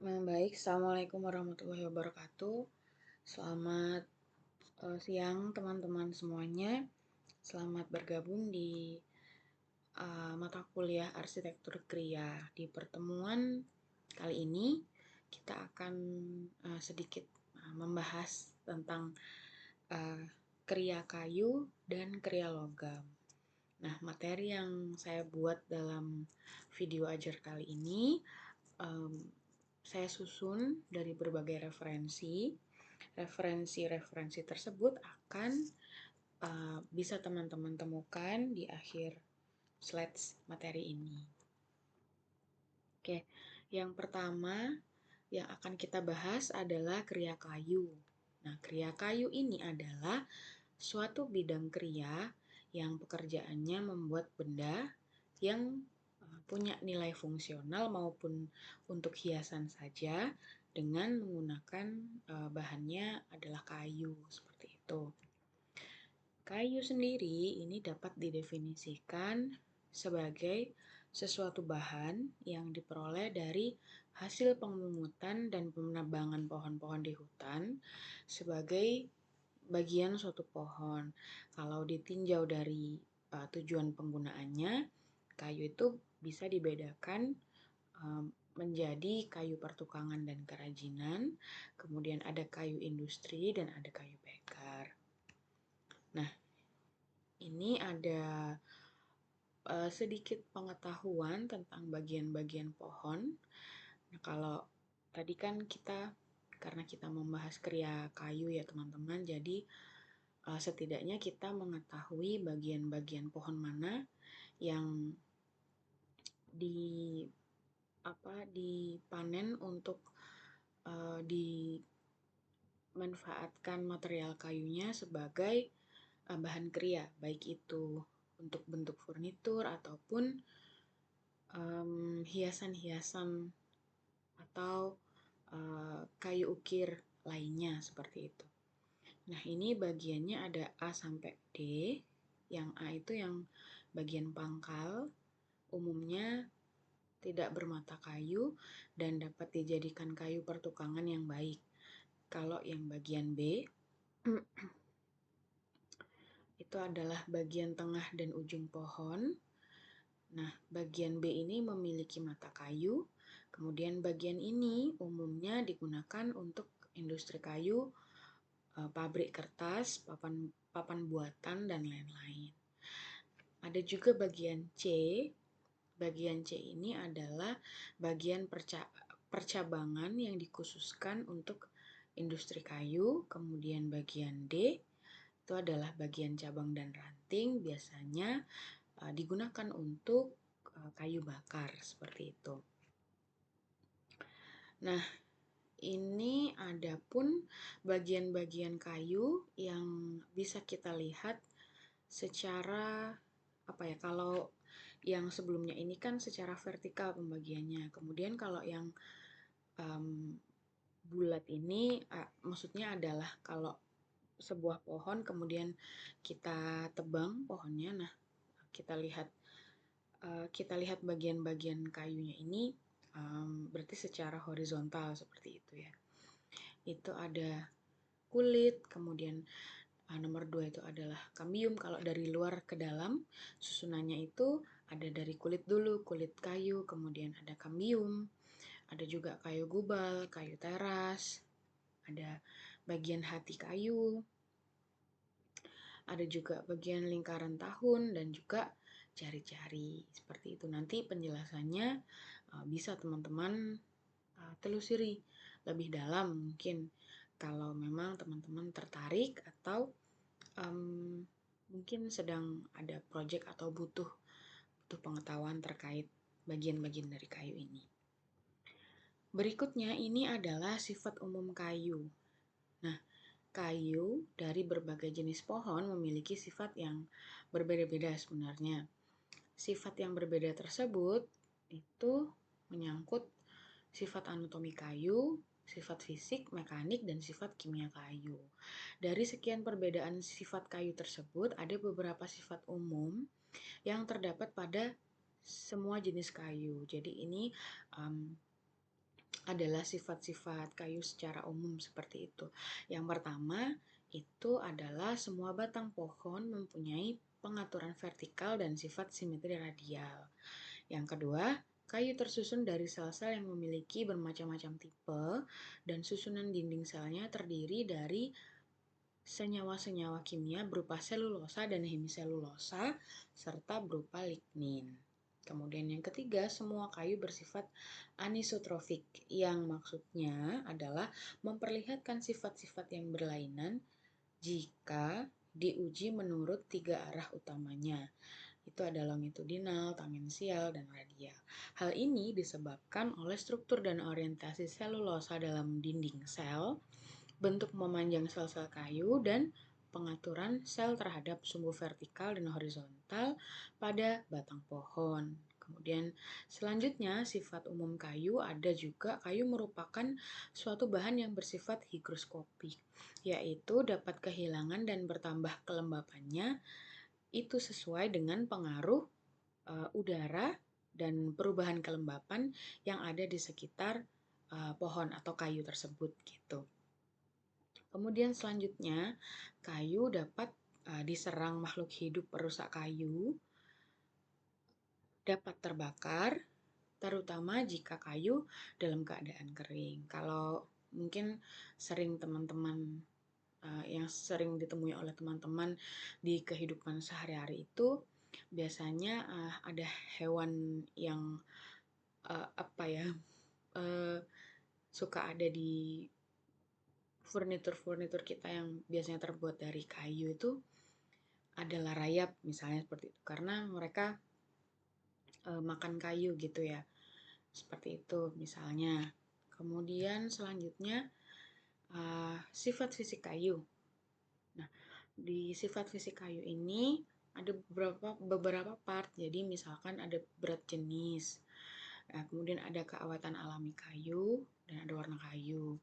Baik, Assalamualaikum warahmatullahi wabarakatuh. Selamat siang teman-teman semuanya. Selamat bergabung di mata kuliah Arsitektur Kriya. Di pertemuan kali ini kita akan sedikit membahas tentang uh, kriya kayu dan kriya logam. Nah, materi yang saya buat dalam video ajar kali ini um, saya susun dari berbagai referensi. Referensi-referensi tersebut akan bisa teman-teman temukan di akhir slides materi ini. Oke, yang pertama yang akan kita bahas adalah kriya kayu. Nah, kriya kayu ini adalah suatu bidang kriya yang pekerjaannya membuat benda yang punya nilai fungsional maupun untuk hiasan saja dengan menggunakan bahannya adalah kayu seperti itu. Kayu sendiri ini dapat didefinisikan sebagai sesuatu bahan yang diperoleh dari hasil pemungutan dan penebangan pohon-pohon di hutan sebagai bagian suatu pohon. Kalau ditinjau dari tujuan penggunaannya, kayu itu bisa dibedakan menjadi kayu pertukangan dan kerajinan, kemudian ada kayu industri dan ada kayu bakar. Nah, ini ada sedikit pengetahuan tentang bagian-bagian pohon. Nah, kalau tadi kan karena kita membahas kriya kayu ya teman-teman, jadi setidaknya kita mengetahui bagian-bagian pohon mana yang dipanen untuk dimanfaatkan material kayunya sebagai bahan kriya, baik itu untuk bentuk furnitur ataupun hiasan-hiasan atau kayu ukir lainnya seperti itu. Nah, ini bagiannya ada A sampai D. Yang A itu yang bagian pangkal, umumnya tidak bermata kayu dan dapat dijadikan kayu pertukangan yang baik. Kalau yang bagian B itu adalah bagian tengah dan ujung pohon. Nah, bagian B ini memiliki mata kayu, kemudian bagian ini umumnya digunakan untuk industri kayu, pabrik kertas, papan buatan, dan lain-lain. Ada juga bagian C. Bagian C ini adalah bagian percabangan yang dikhususkan untuk industri kayu, kemudian bagian D itu adalah bagian cabang dan ranting, biasanya digunakan untuk kayu bakar seperti itu. Nah, ini ada pun bagian-bagian kayu yang bisa kita lihat secara kalau yang sebelumnya ini kan secara vertikal pembagiannya. Kemudian kalau yang bulat ini maksudnya adalah kalau sebuah pohon kemudian kita tebang pohonnya, nah kita lihat bagian-bagian kayunya ini berarti secara horizontal seperti itu ya. Itu ada kulit, kemudian nomor 2 itu adalah kambium. Kalau dari luar ke dalam susunannya itu ada dari kulit dulu, kulit kayu, kemudian ada kambium, ada juga kayu gubal, kayu teras, ada bagian hati kayu, ada juga bagian lingkaran tahun dan juga jari-jari seperti itu. Nanti penjelasannya bisa teman-teman telusuri lebih dalam mungkin kalau memang teman-teman tertarik atau mungkin sedang ada project atau butuh pengetahuan terkait bagian-bagian dari kayu ini. Berikutnya ini adalah sifat umum kayu. Nah, kayu dari berbagai jenis pohon memiliki sifat yang berbeda-beda sebenarnya. Sifat yang berbeda tersebut itu menyangkut sifat anatomi kayu, sifat fisik, mekanik, dan sifat kimia kayu. Dari sekian perbedaan sifat kayu tersebut, ada beberapa sifat umum yang terdapat pada semua jenis kayu. Jadi ini adalah sifat-sifat kayu secara umum seperti itu. Yang pertama itu adalah semua batang pohon mempunyai pengaturan vertikal dan sifat simetri radial. Yang kedua, kayu tersusun dari sel-sel yang memiliki bermacam-macam tipe dan susunan dinding selnya terdiri dari senyawa-senyawa kimia berupa selulosa dan hemiselulosa serta berupa lignin. Kemudian yang ketiga, semua kayu bersifat anisotrofik yang maksudnya adalah memperlihatkan sifat-sifat yang berlainan jika diuji menurut 3 arah utamanya. Itu ada longitudinal, tangensial, dan radial. Hal ini disebabkan oleh struktur dan orientasi selulosa dalam dinding sel, bentuk memanjang sel-sel kayu, dan pengaturan sel terhadap sumbu vertikal dan horizontal pada batang pohon. Kemudian selanjutnya sifat umum kayu ada juga kayu merupakan suatu bahan yang bersifat higroskopik, yaitu dapat kehilangan dan bertambah kelembapannya itu sesuai dengan pengaruh udara dan perubahan kelembapan yang ada di sekitar pohon atau kayu tersebut gitu. Kemudian selanjutnya, kayu dapat diserang makhluk hidup perusak kayu, dapat terbakar, terutama jika kayu dalam keadaan kering. Kalau mungkin sering teman-teman yang sering ditemui oleh teman-teman di kehidupan sehari-hari itu biasanya ada hewan yang apa ya suka ada di furnitur-furnitur kita yang biasanya terbuat dari kayu itu adalah rayap misalnya seperti itu karena mereka makan kayu gitu ya, seperti itu misalnya. Kemudian selanjutnya sifat fisik kayu. Nah, di sifat fisik kayu ini ada beberapa part. Jadi misalkan ada berat jenis. Nah, kemudian ada keaweten alami kayu dan ada warna kayu.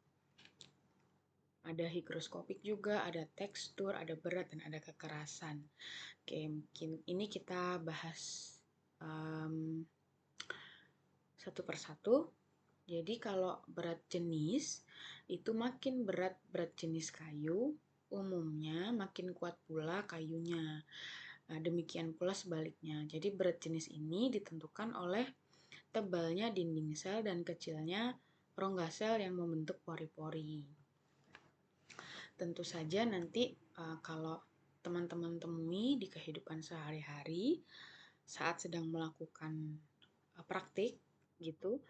Ada higroskopik juga, ada tekstur, ada berat dan ada kekerasan. Oke, mungkin ini kita bahas satu persatu. Jadi kalau berat jenis itu makin berat jenis kayu, umumnya makin kuat pula kayunya. Nah, demikian pula sebaliknya. Jadi berat jenis ini ditentukan oleh tebalnya dinding sel dan kecilnya rongga sel yang membentuk pori-pori. Tentu saja nanti kalau teman-teman temui di kehidupan sehari-hari saat sedang melakukan praktik gitu,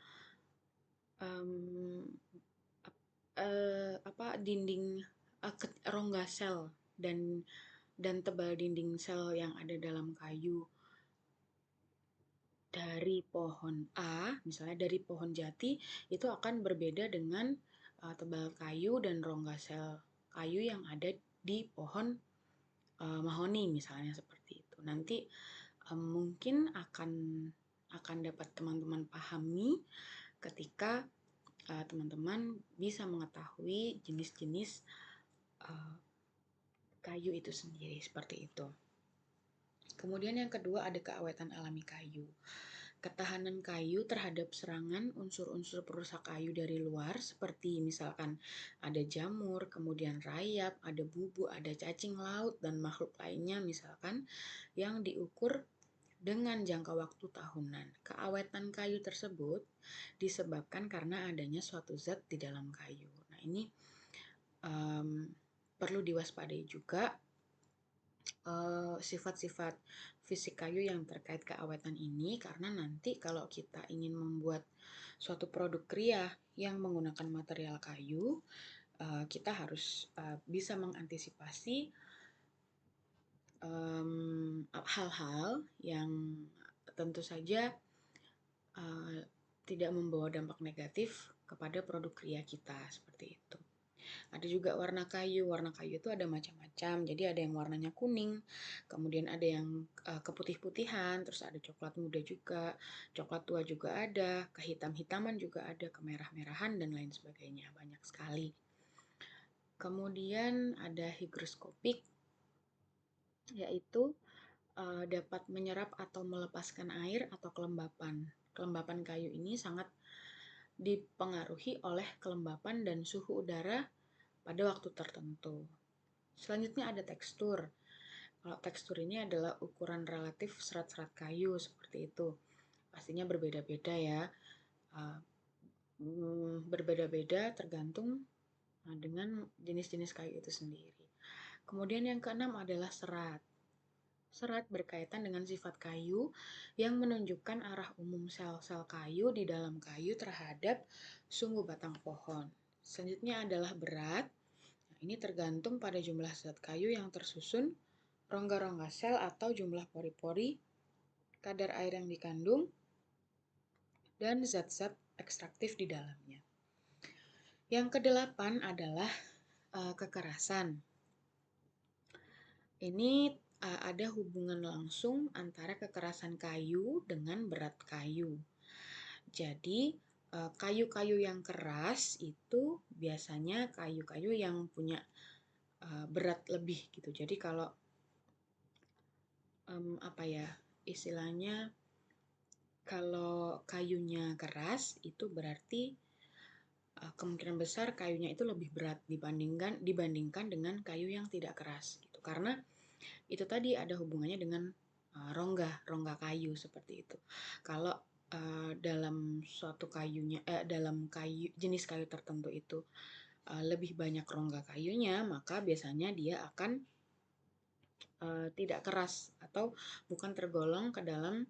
dinding rongga sel dan tebal dinding sel yang ada dalam kayu dari pohon A, misalnya dari pohon jati, itu akan berbeda dengan tebal kayu dan rongga sel kayu yang ada di pohon mahoni misalnya seperti itu. Nanti mungkin akan dapat teman-teman pahami ketika teman-teman bisa mengetahui jenis-jenis kayu itu sendiri seperti itu. Kemudian yang kedua ada keawetan alami kayu. Ketahanan kayu terhadap serangan unsur-unsur perusak kayu dari luar seperti misalkan ada jamur, kemudian rayap, ada bubu, ada cacing laut dan makhluk lainnya misalkan yang diukur dengan jangka waktu tahunan. Keawetan kayu tersebut disebabkan karena adanya suatu zat di dalam kayu. Nah ini perlu diwaspadai juga sifat-sifat fisik kayu yang terkait keawetan ini karena nanti kalau kita ingin membuat suatu produk kria yang menggunakan material kayu, kita harus bisa mengantisipasi hal-hal yang tentu saja tidak membawa dampak negatif kepada produk kria kita seperti itu. Ada juga warna kayu. Warna kayu itu ada macam-macam. Jadi ada yang warnanya kuning, kemudian ada yang keputih-putihan, terus ada coklat muda juga, coklat tua juga ada, kehitam-hitaman juga ada, kemerah-merahan dan lain sebagainya. Banyak sekali. Kemudian ada higroskopik, yaitu dapat menyerap atau melepaskan air atau kelembapan. Kelembapan kayu ini sangat dipengaruhi oleh kelembapan dan suhu udara pada waktu tertentu. Selanjutnya ada tekstur. Kalau tekstur ini adalah ukuran relatif serat-serat kayu seperti itu. Pastinya berbeda-beda ya. Berbeda-beda tergantung dengan jenis-jenis kayu itu sendiri. Kemudian yang keenam adalah serat. Serat berkaitan dengan sifat kayu yang menunjukkan arah umum sel-sel kayu di dalam kayu terhadap sumbu batang pohon. Selanjutnya adalah berat. Nah, ini tergantung pada jumlah zat kayu yang tersusun, rongga-rongga sel atau jumlah pori-pori, kadar air yang dikandung, dan zat-zat ekstraktif di dalamnya. Yang kedelapan adalah kekerasan. Ini ada hubungan langsung antara kekerasan kayu dengan berat kayu. Jadi, kayu-kayu yang keras itu biasanya kayu-kayu yang punya berat lebih gitu. Jadi kalau istilahnya kalau kayunya keras itu berarti kemungkinan besar kayunya itu lebih berat dibandingkan dengan kayu yang tidak keras gitu. Karena itu tadi ada hubungannya dengan rongga kayu seperti itu. Kalau dalam suatu dalam jenis kayu tertentu itu lebih banyak rongga kayunya, maka biasanya dia akan tidak keras atau bukan tergolong ke dalam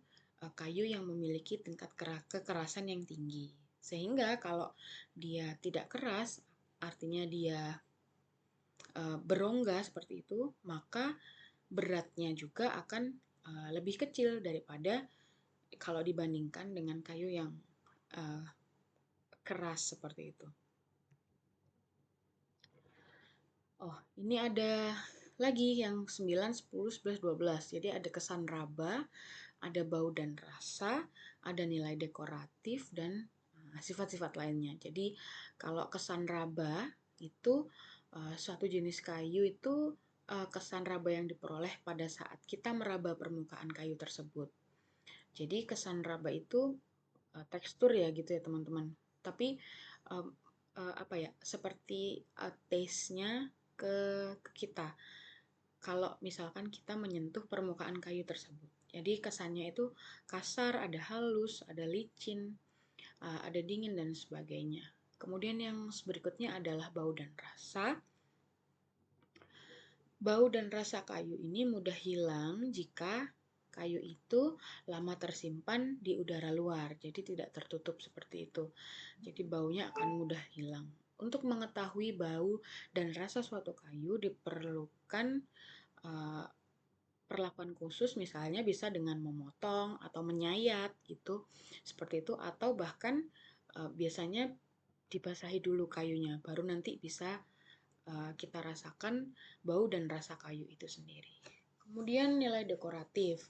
kayu yang memiliki tingkat kekerasan yang tinggi. Sehingga kalau dia tidak keras, artinya dia berongga seperti itu, maka beratnya juga akan lebih kecil daripada kalau dibandingkan dengan kayu yang keras seperti itu. Oh, ini ada lagi yang 9, 10, 11, 12. Jadi ada kesan raba, ada bau dan rasa, ada nilai dekoratif, dan sifat-sifat lainnya. Jadi kalau kesan raba itu suatu jenis kayu itu kesan raba yang diperoleh pada saat kita meraba permukaan kayu tersebut. Jadi kesan raba itu tekstur ya gitu ya teman-teman. Tapi seperti taste-nya ke kita. Kalau misalkan kita menyentuh permukaan kayu tersebut. Jadi kesannya itu kasar, ada halus, ada licin, ada dingin dan sebagainya. Kemudian yang berikutnya adalah bau dan rasa. Bau dan rasa kayu ini mudah hilang jika kayu itu lama tersimpan di udara luar, jadi tidak tertutup seperti itu. Jadi baunya akan mudah hilang. Untuk mengetahui bau dan rasa suatu kayu diperlukan perlakuan khusus, misalnya bisa dengan memotong atau menyayat gitu, seperti itu, atau bahkan biasanya dibasahi dulu kayunya, baru nanti bisa kita rasakan bau dan rasa kayu itu sendiri. Kemudian nilai dekoratif.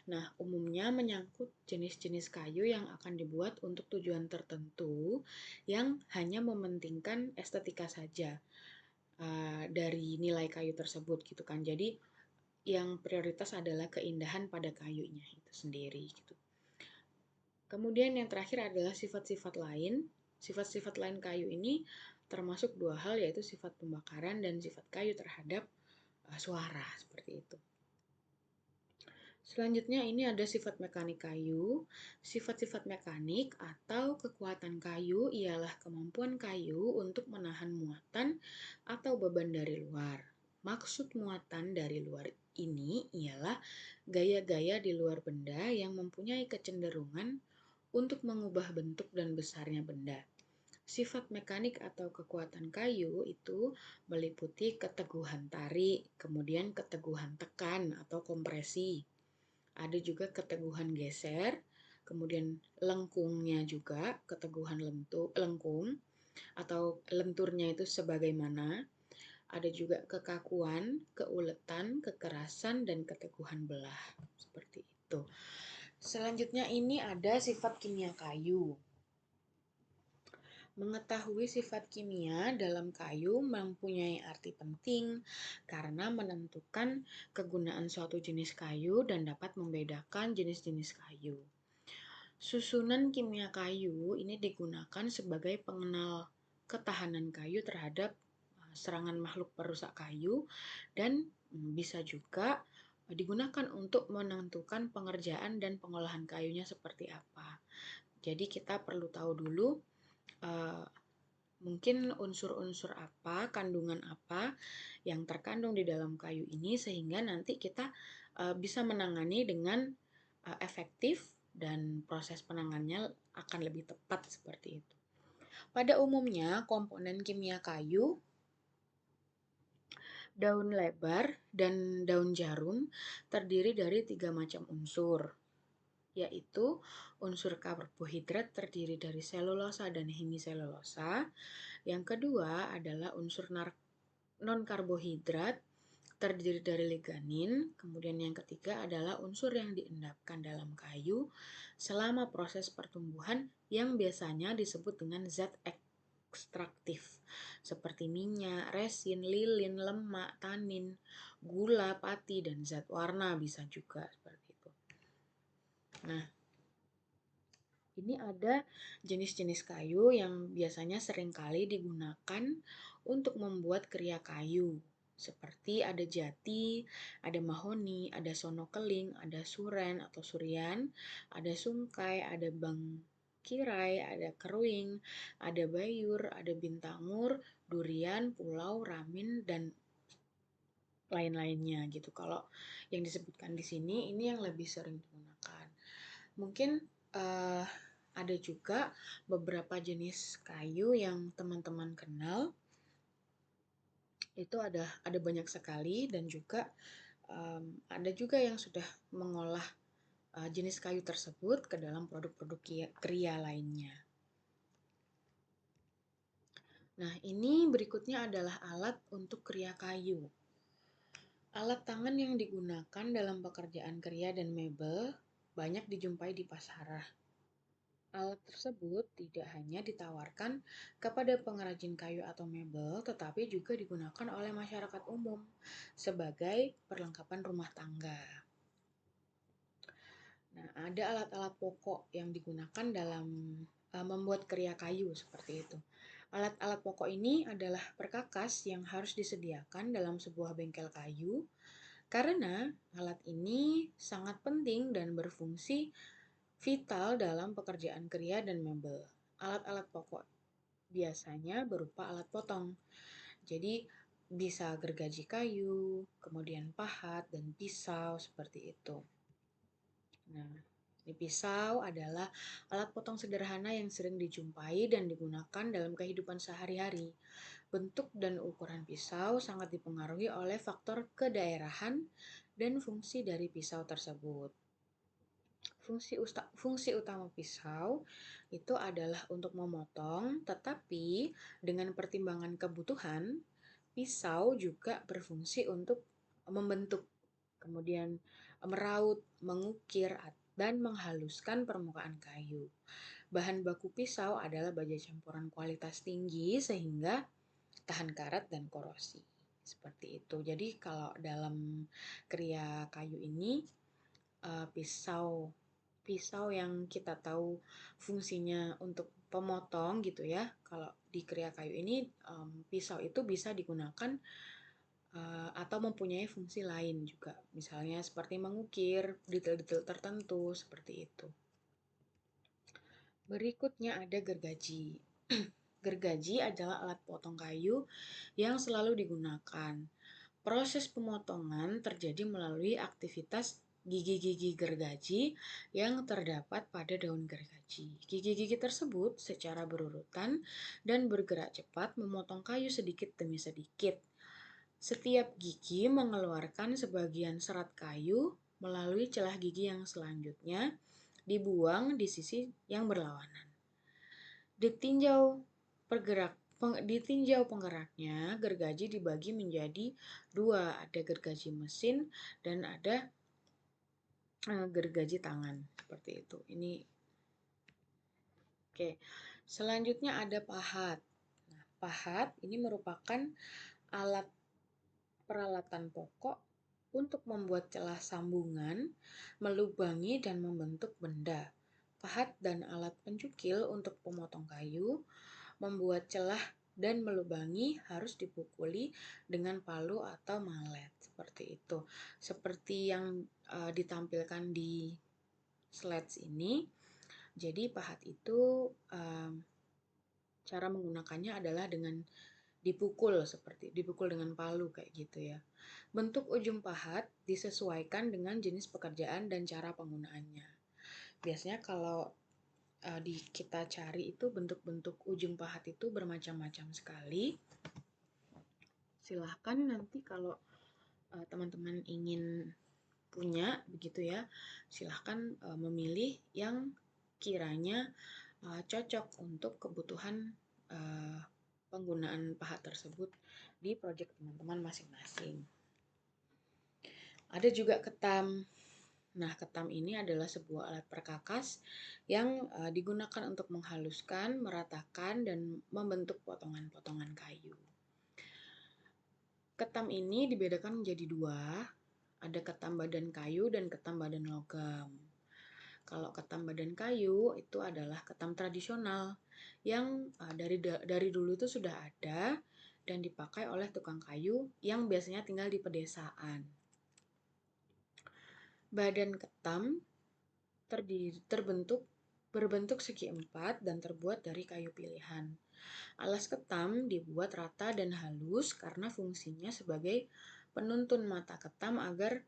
Nah, umumnya menyangkut jenis-jenis kayu yang akan dibuat untuk tujuan tertentu yang hanya mementingkan estetika saja dari nilai kayu tersebut gitu kan. Jadi yang prioritas adalah keindahan pada kayunya itu sendiri gitu. Kemudian yang terakhir adalah sifat-sifat lain. Sifat-sifat lain kayu ini termasuk dua hal, yaitu sifat pembakaran dan sifat kayu terhadap suara seperti itu. Selanjutnya ini ada sifat mekanik kayu. Sifat-sifat mekanik atau kekuatan kayu ialah kemampuan kayu untuk menahan muatan atau beban dari luar. Maksud muatan dari luar ini ialah gaya-gaya di luar benda yang mempunyai kecenderungan untuk mengubah bentuk dan besarnya benda. Sifat mekanik atau kekuatan kayu itu meliputi keteguhan tarik, kemudian keteguhan tekan atau kompresi. Ada juga keteguhan geser, kemudian lengkungnya juga, keteguhan lengkung atau lenturnya itu sebagaimana. Ada juga kekakuan, keuletan, kekerasan, dan keteguhan belah. Seperti itu. Selanjutnya ini ada sifat kimia kayu. Mengetahui sifat kimia dalam kayu mempunyai arti penting karena menentukan kegunaan suatu jenis kayu dan dapat membedakan jenis-jenis kayu. Susunan kimia kayu ini digunakan sebagai pengenal ketahanan kayu terhadap serangan makhluk perusak kayu dan bisa juga digunakan untuk menentukan pengerjaan dan pengolahan kayunya seperti apa. Jadi kita perlu tahu dulu uh, mungkin unsur-unsur apa, kandungan apa yang terkandung di dalam kayu ini sehingga nanti kita bisa menangani dengan efektif dan proses penanganannya akan lebih tepat seperti itu. Pada umumnya, komponen kimia kayu, daun lebar, dan daun jarum terdiri dari 3 macam unsur, yaitu unsur karbohidrat terdiri dari selulosa dan hemiselulosa. Yang kedua adalah unsur non-karbohidrat terdiri dari liganin. Kemudian yang ketiga adalah unsur yang diendapkan dalam kayu selama proses pertumbuhan yang biasanya disebut dengan zat ekstraktif seperti minyak, resin, lilin, lemak, tanin, gula, pati, dan zat warna bisa juga seperti itu. Nah, ini ada jenis-jenis kayu yang biasanya seringkali digunakan untuk membuat kriya kayu. Seperti ada jati, ada mahoni, ada sonokeling, ada suren atau surian, ada sungkai, ada bangkirai, ada keruing, ada bayur, ada bintamur, durian, pulau, ramin, dan lain-lainnya gitu. Kalau yang disebutkan di sini ini yang lebih sering digunakan. Mungkin uh, ada juga beberapa jenis kayu yang teman-teman kenal. Itu ada banyak sekali dan juga ada juga yang sudah mengolah jenis kayu tersebut ke dalam produk-produk kriya lainnya. Nah, ini berikutnya adalah alat untuk kriya kayu. Alat tangan yang digunakan dalam pekerjaan kriya dan mebel banyak dijumpai di pasaran. Alat tersebut tidak hanya ditawarkan kepada pengrajin kayu atau mebel, tetapi juga digunakan oleh masyarakat umum sebagai perlengkapan rumah tangga. Nah, ada alat-alat pokok yang digunakan dalam membuat kriya kayu seperti itu. Alat-alat pokok ini adalah perkakas yang harus disediakan dalam sebuah bengkel kayu karena alat ini sangat penting dan berfungsi vital dalam pekerjaan kriya dan mebel. Alat-alat pokok biasanya berupa alat potong. Jadi bisa gergaji kayu, kemudian pahat dan pisau seperti itu. Nah, pisau adalah alat potong sederhana yang sering dijumpai dan digunakan dalam kehidupan sehari-hari. Bentuk dan ukuran pisau sangat dipengaruhi oleh faktor kedaerahan dan fungsi dari pisau tersebut. Fungsi utama pisau itu adalah untuk memotong, tetapi dengan pertimbangan kebutuhan, pisau juga berfungsi untuk membentuk, kemudian meraut, mengukir, dan menghaluskan permukaan kayu. Bahan baku pisau adalah baja campuran kualitas tinggi sehingga tahan karat dan korosi. Seperti itu. Jadi kalau dalam kriya kayu ini pisau yang kita tahu fungsinya untuk pemotong gitu ya. Kalau di kriya kayu ini pisau itu bisa digunakan atau mempunyai fungsi lain juga. Misalnya seperti mengukir detail-detail tertentu seperti itu. Berikutnya ada gergaji. Gergaji adalah alat potong kayu yang selalu digunakan. Proses pemotongan terjadi melalui aktivitas gigi-gigi gergaji yang terdapat pada daun gergaji. Gigi-gigi tersebut secara berurutan dan bergerak cepat memotong kayu sedikit demi sedikit. Setiap gigi mengeluarkan sebagian serat kayu melalui celah gigi yang selanjutnya dibuang di sisi yang berlawanan. Ditinjau penggeraknya, gergaji dibagi menjadi dua, ada gergaji mesin dan ada gergaji tangan seperti itu. Ini oke. Selanjutnya ada pahat. Nah, pahat ini merupakan alat peralatan pokok untuk membuat celah sambungan, melubangi dan membentuk benda. pahat dan alat pencukil untuk pemotong kayu, membuat celah dan melubangi harus dipukuli dengan palu atau malet seperti itu. Seperti yang ditampilkan di slides ini. Jadi pahat itu cara menggunakannya adalah dengan dipukul dengan palu kayak gitu ya. Bentuk ujung pahat disesuaikan dengan jenis pekerjaan dan cara penggunaannya. Biasanya kalau kita cari itu bentuk-bentuk ujung pahat itu bermacam-macam sekali. Silahkan nanti kalau teman-teman ingin punya begitu ya, silahkan memilih yang kiranya cocok untuk kebutuhan penggunaan pahat tersebut di proyek teman-teman masing-masing. Ada juga ketam. Nah, ketam ini adalah sebuah alat perkakas yang digunakan untuk menghaluskan, meratakan, dan membentuk potongan-potongan kayu. Ketam ini dibedakan menjadi dua, ada ketam badan kayu dan ketam badan logam. Kalau ketam badan kayu itu adalah ketam tradisional yang dari dulu itu sudah ada dan dipakai oleh tukang kayu yang biasanya tinggal di pedesaan. Badan ketam berbentuk segi empat dan terbuat dari kayu pilihan. Alas ketam dibuat rata dan halus karena fungsinya sebagai penuntun mata ketam agar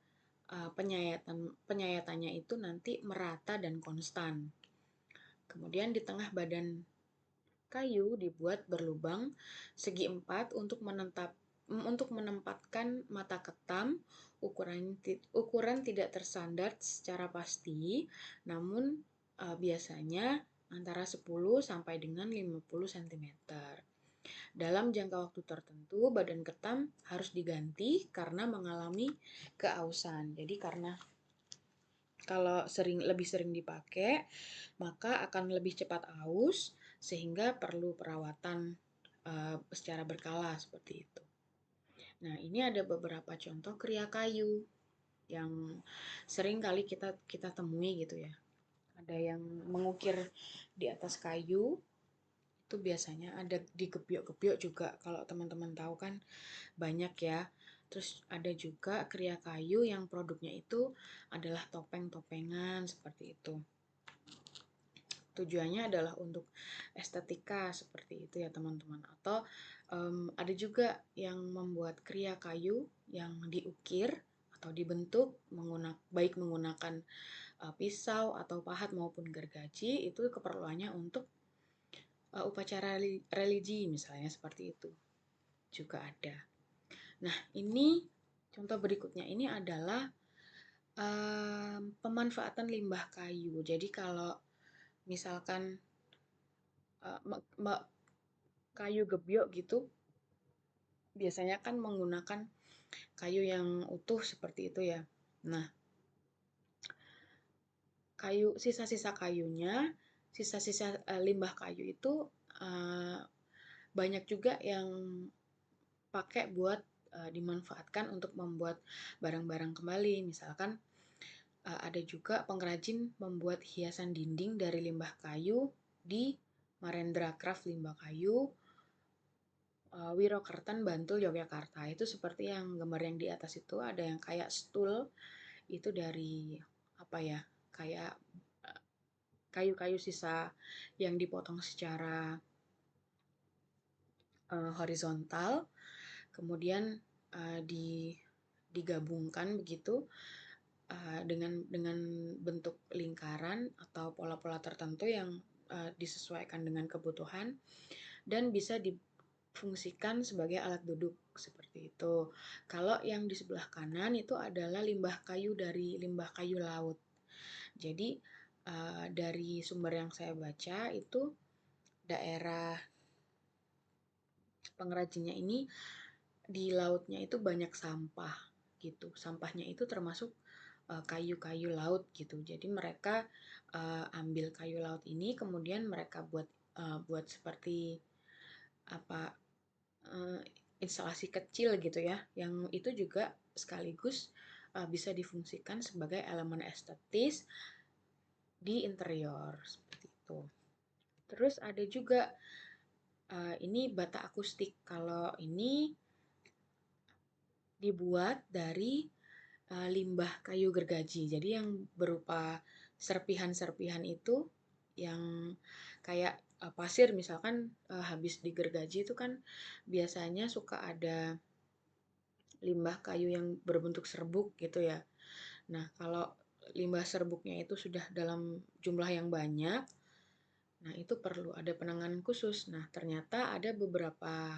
penyayatannya itu nanti merata dan konstan. Kemudian di tengah badan kayu dibuat berlubang segi empat untuk menempatkan mata ketam. Ukuran tidak tersandar secara pasti, namun biasanya antara 10 sampai dengan 50 cm. Dalam jangka waktu tertentu, badan ketam harus diganti karena mengalami keausan. Jadi karena kalau lebih sering dipakai, maka akan lebih cepat aus sehingga perlu perawatan secara berkala seperti itu. Nah, ini ada beberapa contoh kriya kayu yang sering kali kita temui gitu ya. Ada yang mengukir di atas kayu, itu biasanya ada di gebyok-gebyok juga, kalau teman-teman tahu kan banyak ya. Terus ada juga kriya kayu yang produknya itu adalah topeng-topengan seperti itu. Tujuannya adalah untuk estetika seperti itu ya teman-teman. Atau ada juga yang membuat kriya kayu yang diukir atau dibentuk baik menggunakan pisau atau pahat maupun gergaji, itu keperluannya untuk upacara religi misalnya seperti itu juga ada. Nah, ini contoh berikutnya ini adalah pemanfaatan limbah kayu. Jadi kalau misalkan kayu gebyok gitu, biasanya kan menggunakan kayu yang utuh seperti itu ya. Nah, sisa-sisa kayunya, sisa-sisa limbah kayu itu banyak juga yang pakai buat dimanfaatkan untuk membuat barang-barang kembali. Misalkan ada juga pengrajin membuat hiasan dinding dari limbah kayu di Marendra Craft Limbah Kayu, Wirokertan, Bantul, Yogyakarta. Itu seperti yang gambar yang di atas itu, ada yang kayak stool, itu dari apa ya, kayak kayu-kayu sisa yang dipotong secara horizontal, kemudian digabungkan begitu dengan bentuk lingkaran atau pola-pola tertentu yang disesuaikan dengan kebutuhan dan bisa difungsikan sebagai alat duduk seperti itu. Kalau yang di sebelah kanan itu adalah limbah kayu dari limbah kayu laut. Jadi dari sumber yang saya baca itu daerah pengrajinnya ini di lautnya itu banyak sampah gitu. Sampahnya itu termasuk kayu-kayu laut gitu. Jadi mereka ambil kayu laut ini kemudian mereka buat seperti apa instalasi kecil gitu ya, yang itu juga sekaligus bisa difungsikan sebagai elemen estetis di interior seperti itu. Terus ada juga ini bata akustik. Kalau ini dibuat dari limbah kayu gergaji. Jadi yang berupa serpihan-serpihan itu yang kayak pasir misalkan habis digergaji itu kan biasanya suka ada limbah kayu yang berbentuk serbuk gitu ya. Nah, kalau limbah serbuknya itu sudah dalam jumlah yang banyak, nah itu perlu ada penanganan khusus. Nah, ternyata ada beberapa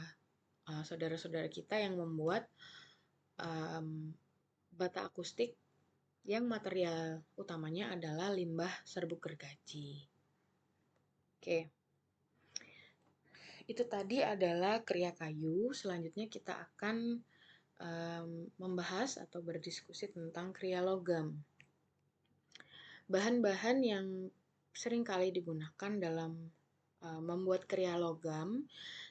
saudara-saudara kita yang membuat um, bata akustik yang material utamanya adalah limbah serbuk gergaji. Oke, itu tadi adalah kriya kayu. Selanjutnya kita akan membahas atau berdiskusi tentang kriya logam. Bahan-bahan yang seringkali digunakan dalam membuat kriya logam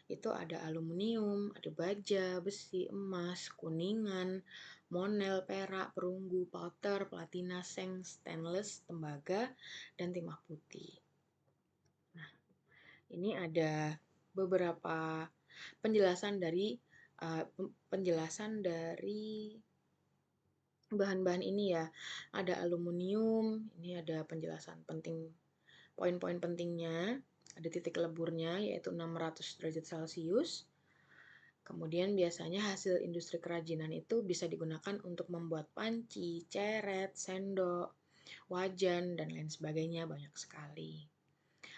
itu ada aluminium, ada baja, besi, emas, kuningan, monel, perak, perunggu, powder, platina, seng, stainless, tembaga, dan timah putih. Nah, ini ada beberapa penjelasan dari bahan-bahan ini ya. Ada aluminium, ini ada penjelasan penting, poin-poin pentingnya. Ada titik leburnya yaitu 600 derajat Celcius. Kemudian biasanya hasil industri kerajinan itu bisa digunakan untuk membuat panci, ceret, sendok, wajan, dan lain sebagainya, banyak sekali.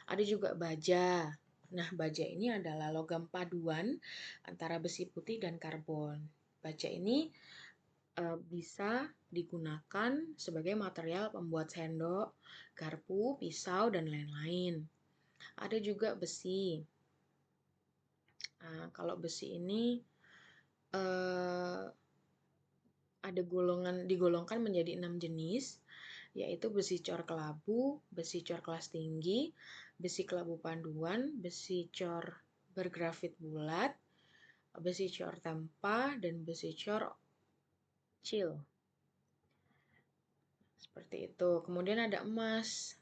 Ada juga baja. Nah, baja ini adalah logam paduan antara besi putih dan karbon. Baja ini bisa digunakan sebagai material pembuat sendok, garpu, pisau, dan lain-lain. Ada juga besi. Nah, kalau besi ini ada digolongkan menjadi 6 jenis, yaitu besi cor kelabu, besi cor kelas tinggi, besi kelabu paduan, besi cor bergrafit bulat, besi cor tempa, dan besi cor chill. Seperti itu. Kemudian ada emas.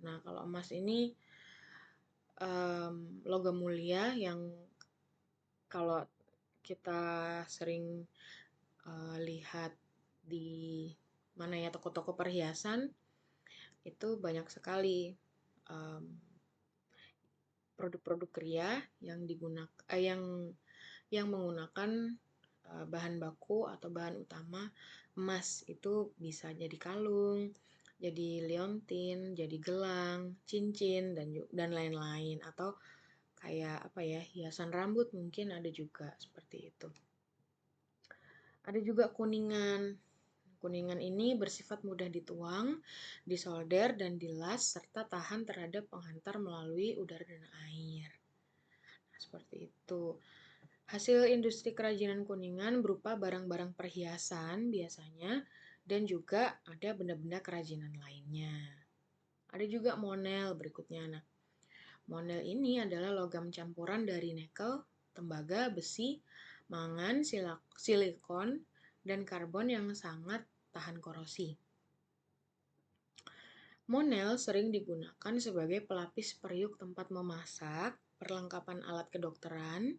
Nah, kalau emas ini logam mulia yang kalau kita sering lihat di mana ya toko-toko perhiasan itu banyak sekali produk-produk kria yang menggunakan bahan baku atau bahan utama emas. Itu bisa jadi kalung, jadi liontin, jadi gelang, cincin, dan lain-lain, atau kayak apa ya, hiasan rambut mungkin ada juga seperti itu. Ada juga kuningan. Kuningan ini bersifat mudah dituang, disolder, dan dilas, serta tahan terhadap penghantar melalui udara dan air. Nah, seperti itu. Hasil industri kerajinan kuningan berupa barang-barang perhiasan biasanya, dan juga ada benda-benda kerajinan lainnya. Ada juga monel berikutnya. Nah, monel ini adalah logam campuran dari nikel, tembaga, besi, mangan, silikon, dan karbon yang sangat tahan korosi. Monel sering digunakan sebagai pelapis periuk tempat memasak, perlengkapan alat kedokteran,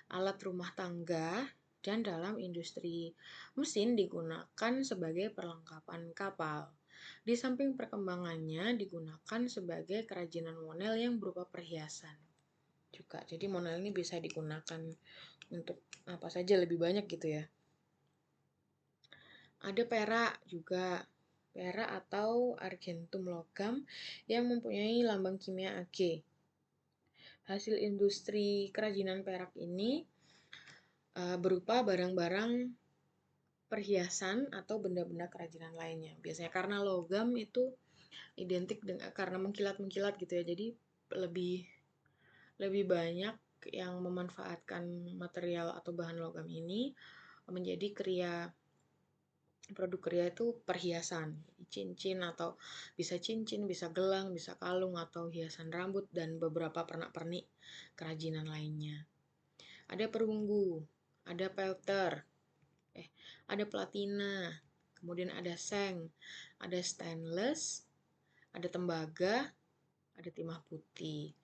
alat rumah tangga, dan dalam industri mesin digunakan sebagai perlengkapan kapal. Di samping perkembangannya digunakan sebagai kerajinan monel yang berupa perhiasan juga. Jadi monel ini bisa digunakan untuk apa saja, lebih banyak gitu ya. Ada perak juga. Perak atau argentum logam yang mempunyai lambang kimia Ag. Hasil industri kerajinan perak ini berupa barang-barang perhiasan atau benda-benda kerajinan lainnya. Biasanya karena logam itu identik dengan karena mengkilat-mengkilat gitu ya. Jadi lebih banyak yang memanfaatkan material atau bahan logam ini menjadi produk kria itu perhiasan, cincin, atau bisa cincin, bisa gelang, bisa kalung, atau hiasan rambut, dan beberapa pernak-pernik kerajinan lainnya. Ada perunggu, ada pelter, ada platina, kemudian ada seng, ada stainless, ada tembaga, ada timah putih.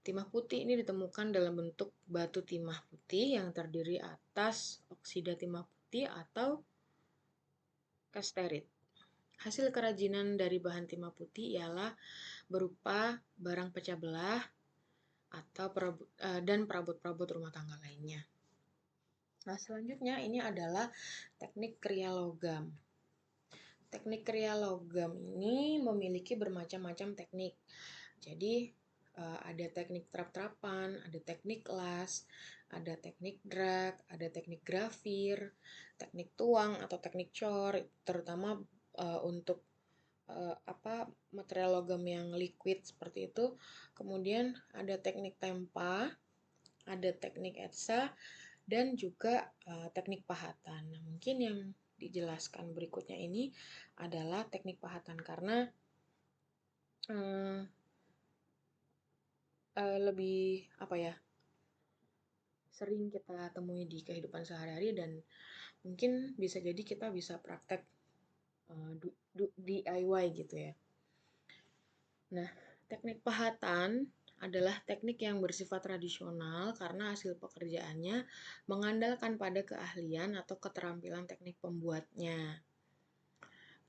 Timah putih ini ditemukan dalam bentuk batu timah putih yang terdiri atas oksida timah putih atau kasterit. Hasil kerajinan dari bahan timah putih ialah berupa barang pecah belah atau dan perabot-perabot rumah tangga lainnya. Nah, selanjutnya ini adalah teknik kriya logam. Teknik kriya logam ini memiliki bermacam-macam teknik. Jadi, ada teknik trap-trapan, ada teknik las, ada teknik drag, ada teknik grafir, teknik tuang atau teknik cor, terutama untuk material logam yang liquid seperti itu. Kemudian ada teknik tempa, ada teknik etsa, dan juga teknik pahatan. Nah, mungkin yang dijelaskan berikutnya ini adalah teknik pahatan karena lebih sering kita temui di kehidupan sehari-hari dan mungkin bisa jadi kita bisa praktek DIY gitu ya. Nah, teknik pahatan adalah teknik yang bersifat tradisional karena hasil pekerjaannya mengandalkan pada keahlian atau keterampilan teknik pembuatnya.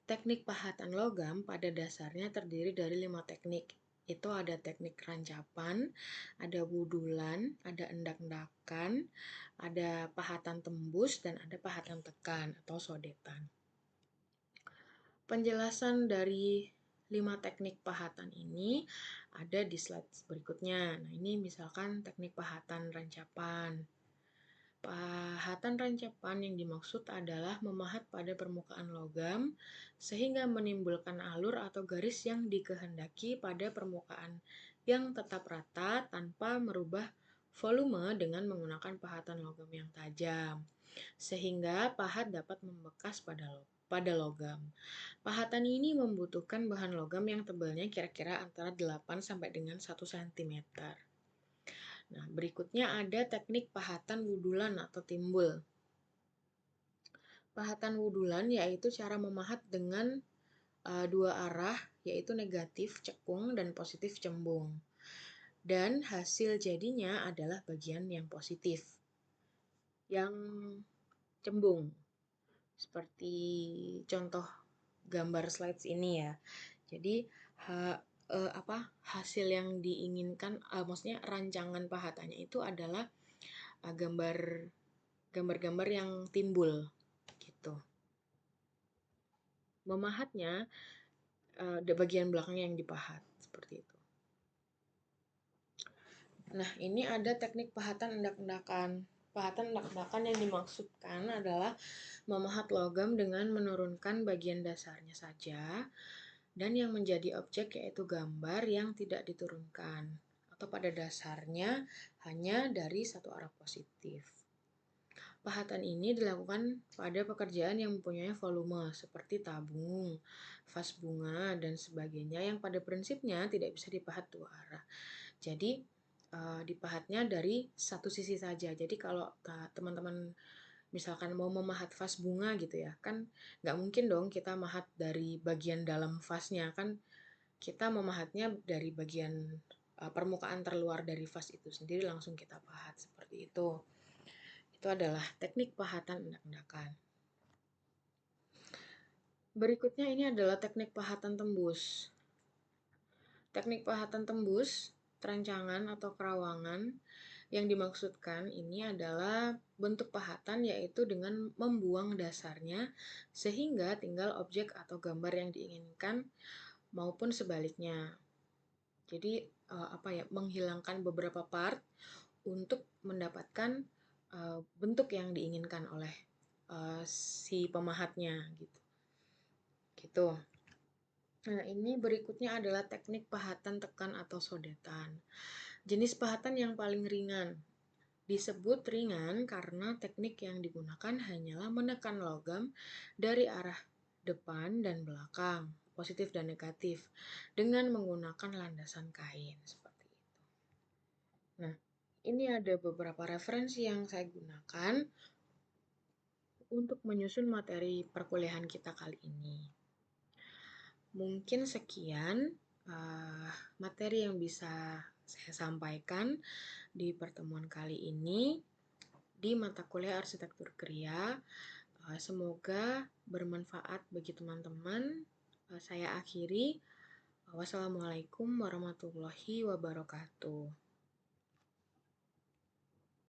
Teknik pahatan logam pada dasarnya terdiri dari 5 teknik. Itu ada teknik rancapan, ada wudulan, ada endak-endakan, ada pahatan tembus, dan ada pahatan tekan atau sodetan. Penjelasan dari 5 teknik pahatan ini ada di slide berikutnya. Nah, ini misalkan teknik pahatan rancapan. Pahatan rancapan yang dimaksud adalah memahat pada permukaan logam sehingga menimbulkan alur atau garis yang dikehendaki pada permukaan yang tetap rata tanpa merubah volume dengan menggunakan pahatan logam yang tajam, sehingga pahat dapat membekas pada logam. Pahatan ini membutuhkan bahan logam yang tebalnya kira-kira antara 8 sampai dengan 1 cm. Nah, berikutnya ada teknik pahatan wudulan atau timbul. Pahatan wudulan yaitu cara memahat dengan dua arah, yaitu negatif cekung dan positif cembung. Dan hasil jadinya adalah bagian yang positif, yang cembung. Seperti contoh gambar slides ini ya. Jadi hasil yang diinginkan, maksudnya rancangan pahatannya itu adalah gambar-gambar yang timbul gitu. Memahatnya di bagian belakangnya yang dipahat seperti itu. Nah, ini ada teknik pahatan endak-endakan. Pahatan endak-endakan yang dimaksudkan adalah memahat logam dengan menurunkan bagian dasarnya saja dan yang menjadi objek yaitu gambar yang tidak diturunkan atau pada dasarnya hanya dari satu arah positif. Pahatan ini dilakukan pada pekerjaan yang mempunyai volume seperti tabung, vas bunga, dan sebagainya yang pada prinsipnya tidak bisa dipahat dua arah. Jadi dipahatnya dari satu sisi saja. Jadi kalau teman-teman misalkan mau memahat vas bunga gitu ya, kan nggak mungkin dong kita mahat dari bagian dalam vasnya, kan kita memahatnya dari bagian permukaan terluar dari vas itu sendiri langsung kita pahat seperti itu. Itu adalah teknik pahatan endak-endakan. Berikutnya ini adalah teknik pahatan tembus. Teknik pahatan tembus, terancangan atau kerawangan yang dimaksudkan ini adalah bentuk pahatan yaitu dengan membuang dasarnya sehingga tinggal objek atau gambar yang diinginkan maupun sebaliknya. Jadi menghilangkan beberapa part untuk mendapatkan bentuk yang diinginkan oleh si pemahatnya gitu. Gitu. Nah, ini berikutnya adalah teknik pahatan tekan atau sodetan. Jenis pahatan yang paling ringan. Disebut ringan karena teknik yang digunakan hanyalah menekan logam dari arah depan dan belakang, positif dan negatif, dengan menggunakan landasan kain seperti itu. Nah, ini ada beberapa referensi yang saya gunakan untuk menyusun materi perkuliahan kita kali ini. Mungkin sekian materi yang bisa saya sampaikan di pertemuan kali ini di mata kuliah Arsitektur Kria. Semoga bermanfaat bagi teman-teman. Saya akhiri. Wassalamualaikum warahmatullahi wabarakatuh.